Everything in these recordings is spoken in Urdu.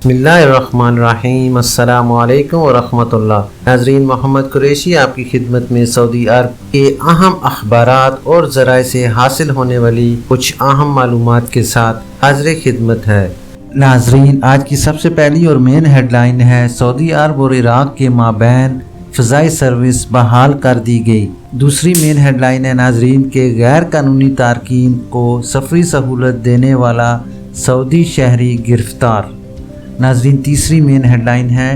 بسم اللہ الرحمن الرحیم۔ السلام علیکم ورحمۃ اللہ۔ ناظرین، محمد قریشی آپ کی خدمت میں سعودی عرب کے اہم اخبارات اور ذرائع سے حاصل ہونے والی کچھ اہم معلومات کے ساتھ حاضر خدمت ہے۔ ناظرین، آج کی سب سے پہلی اور مین ہیڈ لائن ہے سعودی عرب اور عراق کے مابین فضائی سروس بحال کر دی گئی۔ دوسری مین ہیڈ لائن ہے ناظرین کہ غیر قانونی تارکین کو سفری سہولت دینے والا سعودی شہری گرفتار۔ ناظرین، تیسری مین ہیڈ لائن ہے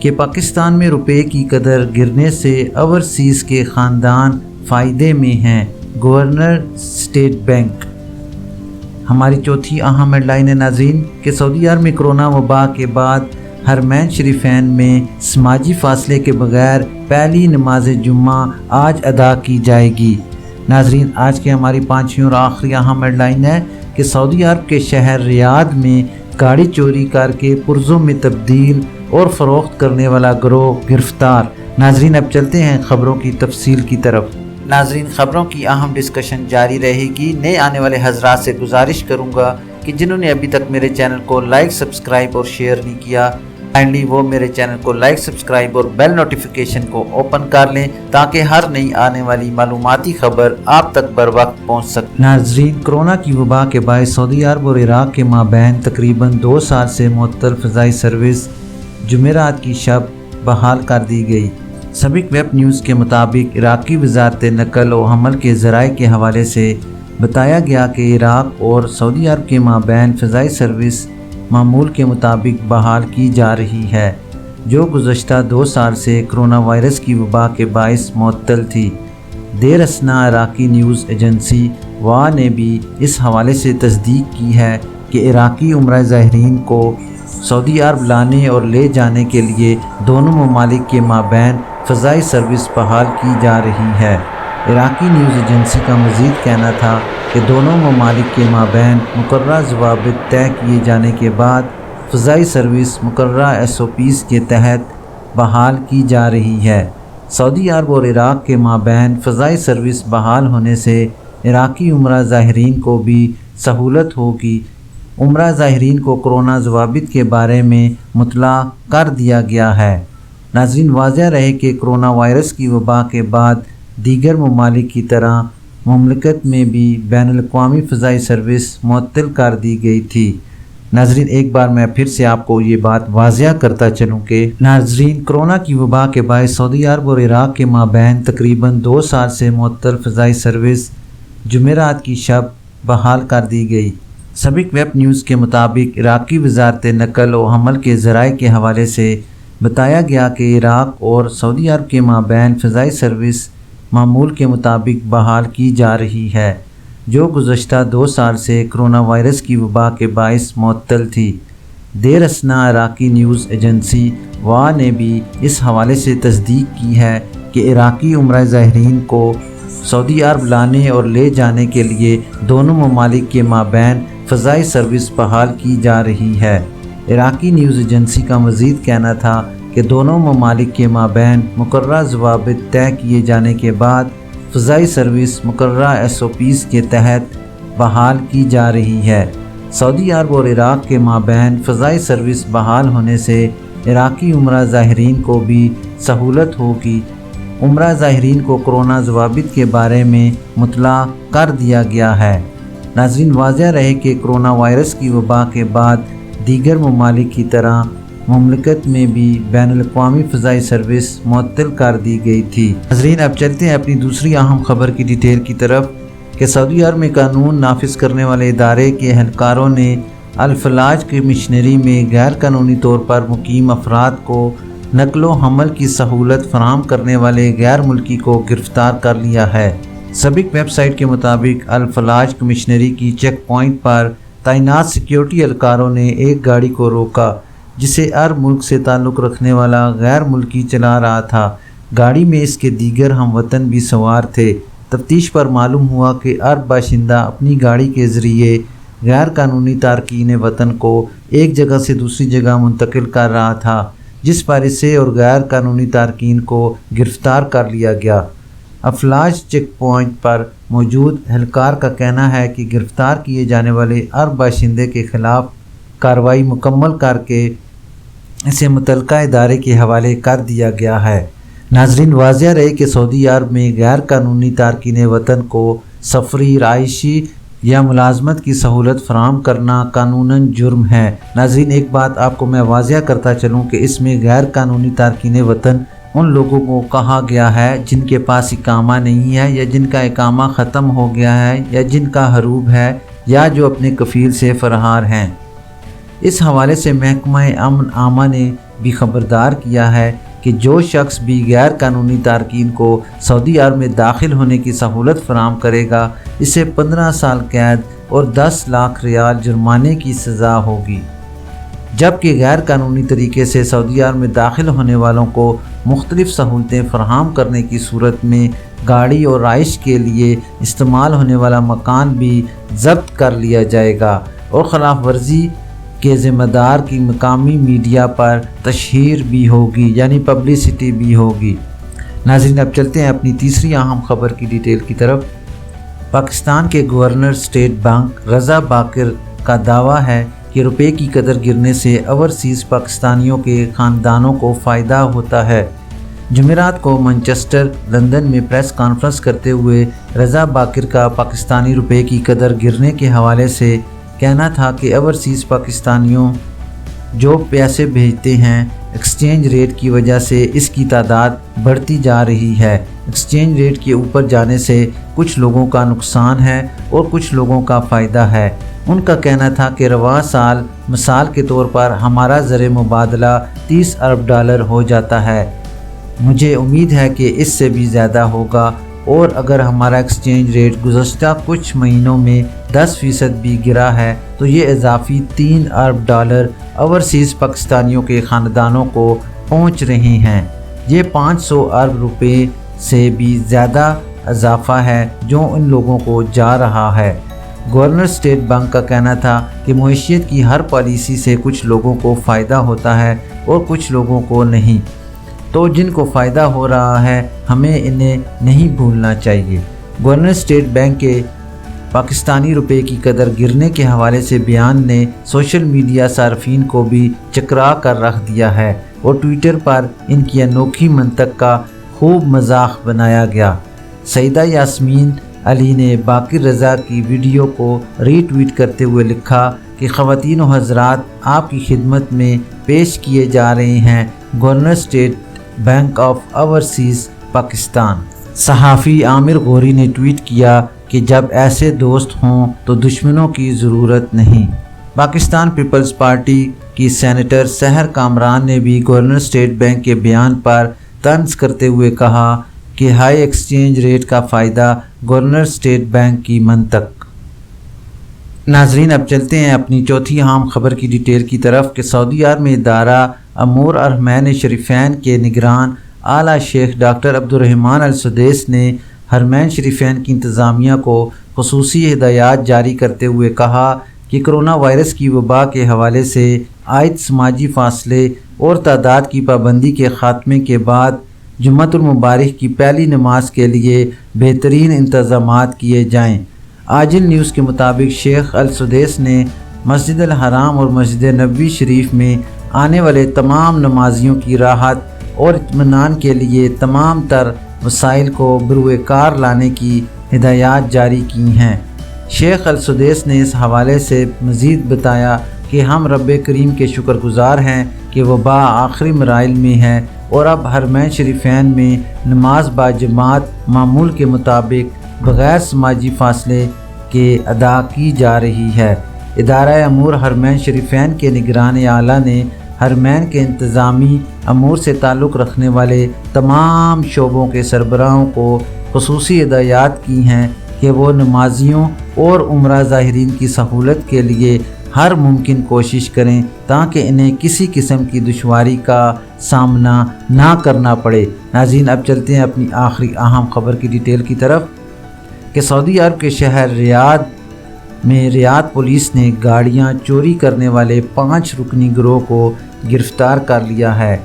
کہ پاکستان میں روپے کی قدر گرنے سے اوورسیز کے خاندان فائدے میں ہیں، گورنر اسٹیٹ بینک۔ ہماری چوتھی اہم ہیڈ لائن ہے ناظرین کہ سعودی عرب میں کرونا وبا کے بعد حرمین شریفین میں سماجی فاصلے کے بغیر پہلی نماز جمعہ آج ادا کی جائے گی۔ ناظرین، آج کی ہماری پانچویں اور آخری اہم ہیڈ لائن ہے کہ سعودی عرب کے شہر ریاض میں گاڑی چوری کر کے پرزوں میں تبدیل اور فروخت کرنے والا گروہ گرفتار۔ ناظرین، اب چلتے ہیں خبروں کی تفصیل کی طرف۔ ناظرین، خبروں کی اہم ڈسکشن جاری رہے گی۔ نئے آنے والے حضرات سے گزارش کروں گا کہ جنہوں نے ابھی تک میرے چینل کو لائک، سبسکرائب اور شیئر نہیں کیا، کائنڈلی وہ میرے چینل کو لائک، سبسکرائب اور بیل نوٹیفیکیشن کو اوپن کر لیں تاکہ ہر نئی آنے والی معلوماتی خبر آپ تک بر وقت پہنچ سکے۔ ناظرین، کرونا کی وبا کے باعث سعودی عرب اور عراق کے مابین تقریباً 2 سال سے معطل فضائی سروس جمعرات کی شب بحال کر دی گئی۔ سابق ویب نیوز کے مطابق عراقی وزارت نقل و حمل کے ذرائع کے حوالے سے بتایا گیا کہ عراق اور سعودی عرب کے مابین فضائی سروس معمول کے مطابق بحال کی جا رہی ہے، جو گزشتہ 2 سال سے کرونا وائرس کی وبا کے باعث معطل تھی۔ دیر اثنا عراقی نیوز ایجنسی والے نے بھی اس حوالے سے تصدیق کی ہے کہ عراقی عمرہ زائرین کو سعودی عرب لانے اور لے جانے کے لیے دونوں ممالک کے مابین فضائی سروس بحال کی جا رہی ہے۔ عراقی نیوز ایجنسی کا مزید کہنا تھا کہ دونوں ممالک کے مابین مقررہ ضوابط طے کیے جانے کے بعد فضائی سروس مقررہ SOPs کے تحت بحال کی جا رہی ہے۔ سعودی عرب اور عراق کے مابین فضائی سروس بحال ہونے سے عراقی عمرہ زائرین کو بھی سہولت ہوگی۔ عمرہ زائرین کو کرونا ضوابط کے بارے میں مطلع کر دیا گیا ہے۔ ناظرین، واضح رہے کہ کرونا وائرس کی وبا کے بعد دیگر ممالک کی طرح مملکت میں بھی بین الاقوامی فضائی سروس معطل کر دی گئی تھی۔ ناظرین، ایک بار میں پھر سے آپ کو یہ بات واضح کرتا چلوں کہ ناظرین، کرونا کی وبا کے باعث سعودی عرب اور عراق کے مابین تقریباً 2 سال سے معطل فضائی سروس جمعرات کی شب بحال کر دی گئی۔ سابق ویب نیوز کے مطابق عراقی وزارت نقل و حمل کے ذرائع کے حوالے سے بتایا گیا کہ عراق اور سعودی عرب کے مابین فضائی سروس معمول کے مطابق بحال کی جا رہی ہے، جو گزشتہ 2 سال سے کرونا وائرس کی وبا کے باعث معطل تھی۔ دیر اثنا عراقی نیوز ایجنسی والے نے بھی اس حوالے سے تصدیق کی ہے کہ عراقی عمرہ زائرین کو سعودی عرب لانے اور لے جانے کے لیے دونوں ممالک کے مابین فضائی سروس بحال کی جا رہی ہے۔ عراقی نیوز ایجنسی کا مزید کہنا تھا کہ دونوں ممالک کے مابین مقررہ ضوابط طے کیے جانے کے بعد فضائی سروس مقررہ SOPs کے تحت بحال کی جا رہی ہے۔ سعودی عرب اور عراق کے مابین فضائی سروس بحال ہونے سے عراقی عمرہ زائرین کو بھی سہولت ہوگی۔ عمرہ زائرین کو کرونا ضوابط کے بارے میں مطلع کر دیا گیا ہے۔ ناظرین، واضح رہے کہ کرونا وائرس کی وبا کے بعد دیگر ممالک کی طرح مملکت میں بھی بین الاقوامی فضائی سروس معطل کر دی گئی تھی۔ ناظرین، اب چلتے ہیں اپنی دوسری اہم خبر کی ڈیٹیل کی طرف کہ سعودی عرب میں قانون نافذ کرنے والے ادارے کے اہلکاروں نے الفلاج کمشنری میں غیر قانونی طور پر مقیم افراد کو نقل و حمل کی سہولت فراہم کرنے والے غیر ملکی کو گرفتار کر لیا ہے۔ سابق ویب سائٹ کے مطابق الفلاج کمشنری کی چیک پوائنٹ پر تعینات سیکیورٹی اہلکاروں نے ایک گاڑی کو روکا جسے عرب ملک سے تعلق رکھنے والا غیر ملکی چلا رہا تھا۔ گاڑی میں اس کے دیگر ہم وطن بھی سوار تھے۔ تفتیش پر معلوم ہوا کہ عرب باشندہ اپنی گاڑی کے ذریعے غیر قانونی تارکین وطن کو ایک جگہ سے دوسری جگہ منتقل کر رہا تھا، جس پر اسے اور غیر قانونی تارکین کو گرفتار کر لیا گیا۔ افلاج چیک پوائنٹ پر موجود اہلکار کا کہنا ہے کہ گرفتار کیے جانے والے عرب باشندے کے خلاف کارروائی مکمل کر کے اسے متعلقہ ادارے کے حوالے کر دیا گیا ہے۔ ناظرین، واضح رہے کہ سعودی عرب میں غیر قانونی تارکین وطن کو سفری، رہائشی یا ملازمت کی سہولت فراہم کرنا قانوناً جرم ہے۔ ناظرین، ایک بات آپ کو میں واضح کرتا چلوں کہ اس میں غیر قانونی تارکین وطن ان لوگوں کو کہا گیا ہے جن کے پاس اقامہ نہیں ہے یا جن کا اقامہ ختم ہو گیا ہے یا جن کا ہروب ہے یا جو اپنے کفیل سے فرار ہیں۔ اس حوالے سے محکمہ امن عامہ نے بھی خبردار کیا ہے کہ جو شخص بھی غیر قانونی تارکین کو سعودی عرب میں داخل ہونے کی سہولت فراہم کرے گا، اسے 15 سال قید اور 10 لاکھ ریال جرمانے کی سزا ہوگی، جبکہ غیر قانونی طریقے سے سعودی عرب میں داخل ہونے والوں کو مختلف سہولتیں فراہم کرنے کی صورت میں گاڑی اور رہائش کے لیے استعمال ہونے والا مکان بھی ضبط کر لیا جائے گا اور خلاف ورزی کے ذمہ دار کی مقامی میڈیا پر تشہیر بھی ہوگی، یعنی پبلسٹی بھی ہوگی۔ ناظرین، اب چلتے ہیں اپنی تیسری اہم خبر کی ڈیٹیل کی طرف۔ پاکستان کے گورنر اسٹیٹ بینک رضا باقر کا دعویٰ ہے کہ روپے کی قدر گرنے سے اوورسیز پاکستانیوں کے خاندانوں کو فائدہ ہوتا ہے۔ جمعرات کو مانچسٹر، لندن میں پریس کانفرنس کرتے ہوئے رضا باقر کا پاکستانی روپے کی قدر گرنے کے حوالے سے کہنا تھا کہ اوورسیز پاکستانیوں جو پیسے بھیجتے ہیں، ایکسچینج ریٹ کی وجہ سے اس کی تعداد بڑھتی جا رہی ہے۔ ایکسچینج ریٹ کے اوپر جانے سے کچھ لوگوں کا نقصان ہے اور کچھ لوگوں کا فائدہ ہے۔ ان کا کہنا تھا کہ رواں سال مثال کے طور پر ہمارا زر مبادلہ 30 ارب ڈالر ہو جاتا ہے، مجھے امید ہے کہ اس سے بھی زیادہ ہوگا، اور اگر ہمارا ایکسچینج ریٹ گزشتہ کچھ مہینوں میں 10% بھی گرا ہے تو یہ اضافی 3 ارب ڈالر اوورسیز پاکستانیوں کے خاندانوں کو پہنچ رہے ہیں۔ یہ 500 ارب روپے سے بھی زیادہ اضافہ ہے جو ان لوگوں کو جا رہا ہے۔ گورنر اسٹیٹ بینک کا کہنا تھا کہ معیشت کی ہر پالیسی سے کچھ لوگوں کو فائدہ ہوتا ہے اور کچھ لوگوں کو نہیں، تو جن کو فائدہ ہو رہا ہے ہمیں انہیں نہیں بھولنا چاہیے۔ گورنر اسٹیٹ بینک کے پاکستانی روپے کی قدر گرنے کے حوالے سے بیان نے سوشل میڈیا صارفین کو بھی چکرا کر رکھ دیا ہے اور ٹویٹر پر ان کی انوکھی منطق کا خوب مذاق بنایا گیا۔ سیدہ یاسمین علی نے باقر رضا کی ویڈیو کو ری ٹویٹ کرتے ہوئے لکھا کہ خواتین و حضرات، آپ کی خدمت میں پیش کیے جا رہے ہیں governor state bank of overseas Pakistan. صحافی عامر غوری نے ٹویٹ کیا کہ جب ایسے دوست ہوں تو دشمنوں کی ضرورت نہیں۔ پاکستان پیپلز پارٹی کی سینیٹر سحر کامران نے بھی گورنر اسٹیٹ بینک کے بیان پر طنز کرتے ہوئے کہا کہ ہائی ایکسچینج ریٹ کا فائدہ گورنر اسٹیٹ بینک کی منطق۔ ناظرین، اب چلتے ہیں اپنی چوتھی اہم خبر کی ڈیٹیل کی طرف کہ سعودی عرب میں ادارہ امور حرمین شریفین کے نگران اعلیٰ شیخ ڈاکٹر عبدالرحمن السدیس نے حرمین شریفین کی انتظامیہ کو خصوصی ہدایات جاری کرتے ہوئے کہا کہ کرونا وائرس کی وبا کے حوالے سے عائد سماجی فاصلے اور تعداد کی پابندی کے خاتمے کے بعد جمعۃ المبارک کی پہلی نماز کے لیے بہترین انتظامات کیے جائیں۔ عاجل نیوز کے مطابق شیخ السدیس نے مسجد الحرام اور مسجد نبوی شریف میں آنے والے تمام نمازیوں کی راحت اور اطمینان کے لیے تمام تر وسائل کو بروئے کار لانے کی ہدایات جاری کی ہیں۔ شیخ السدیس نے اس حوالے سے مزید بتایا کہ ہم رب کریم کے شکر گزار ہیں کہ وبا آخری مراحل میں ہے اور اب حرمین شریفین میں نماز باجماعت معمول کے مطابق بغیر سماجی فاصلے کے ادا کی جا رہی ہے۔ ادارہ امور حرمین شریفین کے نگران اعلیٰ نے حرمین کے انتظامی امور سے تعلق رکھنے والے تمام شعبوں کے سربراہوں کو خصوصی ہدایات کی ہیں کہ وہ نمازیوں اور عمرہ زائرین کی سہولت کے لیے ہر ممکن کوشش کریں تاکہ انہیں کسی قسم کی دشواری کا سامنا نہ کرنا پڑے۔ ناظرین، اب چلتے ہیں اپنی آخری اہم خبر کی ڈیٹیل کی طرف کہ سعودی عرب کے شہر ریاض میں ریاض پولیس نے گاڑیاں چوری کرنے والے 5 رکنی گروہ کو گرفتار کر لیا ہے۔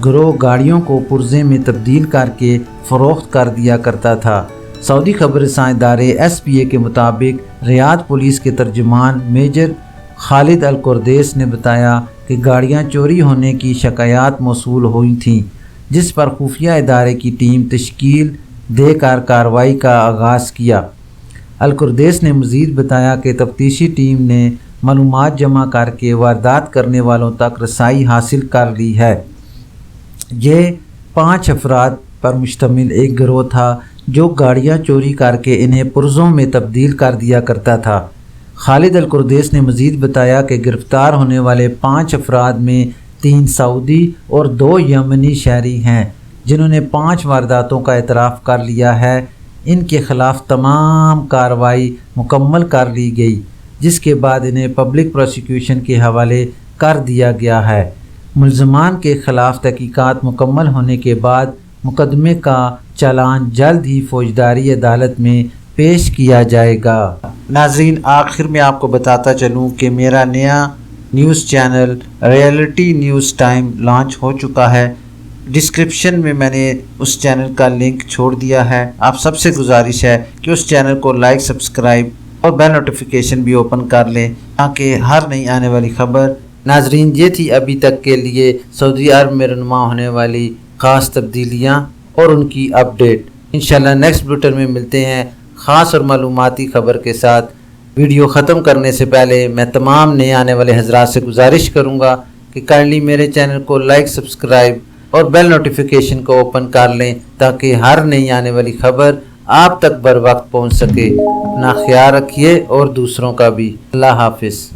گروہ گاڑیوں کو پرزے میں تبدیل کر کے فروخت کر دیا کرتا تھا۔ سعودی خبر رساں ادارے SPA کے مطابق ریاض پولیس کے ترجمان میجر خالد القردیس نے بتایا کہ گاڑیاں چوری ہونے کی شکایات موصول ہوئی تھیں، جس پر خفیہ ادارے کی ٹیم تشکیل دے کر کارروائی کا آغاز کیا۔ القردیس نے مزید بتایا کہ تفتیشی ٹیم نے معلومات جمع کر کے واردات کرنے والوں تک رسائی حاصل کر لی ہے۔ یہ 5 افراد پر مشتمل ایک گروہ تھا جو گاڑیاں چوری کر کے انہیں پرزوں میں تبدیل کر دیا کرتا تھا۔ خالد القردیس نے مزید بتایا کہ گرفتار ہونے والے 5 افراد میں 3 سعودی اور 2 یمنی شہری ہیں، جنہوں نے 5 وارداتوں کا اعتراف کر لیا ہے۔ ان کے خلاف تمام کارروائی مکمل کر لی گئی، جس کے بعد انہیں پبلک پروسیکیوشن کے حوالے کر دیا گیا ہے۔ ملزمان کے خلاف تحقیقات مکمل ہونے کے بعد مقدمے کا چالان جلد ہی فوجداری عدالت میں پیش کیا جائے گا۔ ناظرین، آخر میں آپ کو بتاتا چلوں کہ میرا نیا news channel reality news time launch ہو چکا ہے۔ ڈسکرپشن میں میں نے اس چینل کا لنک چھوڑ دیا ہے۔ آپ سب سے گزارش ہے کہ اس چینل کو لائک، سبسکرائب اور بیل نوٹیفیکیشن بھی اوپن کر لیں تاکہ ہر نئی آنے والی خبر۔ ناظرین، یہ تھی ابھی تک کے لیے سعودی عرب میں رونما ہونے والی خاص تبدیلیاں اور ان کی اپڈیٹ۔ انشاءاللہ نیکسٹ بلیٹن میں ملتے ہیں خاص اور معلوماتی خبر کے ساتھ۔ ویڈیو ختم کرنے سے پہلے میں تمام نئے آنے والے حضرات سے گزارش کروں گا کہ کائنڈلی میرے چینل کو لائک، سبسکرائب اور بیل نوٹیفیکیشن کو اوپن کر لیں تاکہ ہر نئی آنے والی خبر آپ تک بر وقت پہنچ سکے۔ اپنا خیال رکھیے اور دوسروں کا بھی۔ اللہ حافظ۔